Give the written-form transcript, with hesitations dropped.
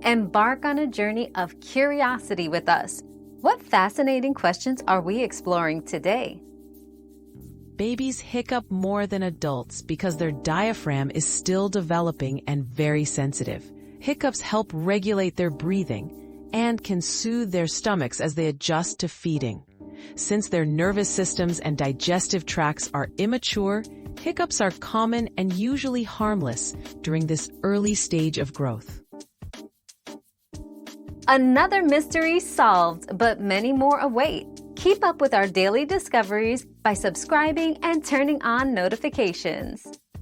Embark on a journey of curiosity with us. What fascinating questions are we exploring today? Babies hiccup more than adults because their diaphragm is still developing and very sensitive. Hiccups help regulate their breathing and can soothe their stomachs as they adjust to feeding. Since their nervous systems and digestive tracts are immature, hiccups are common and usually harmless during this early stage of growth. Another mystery solved, but many more await. Keep up with our daily discoveries by subscribing and turning on notifications.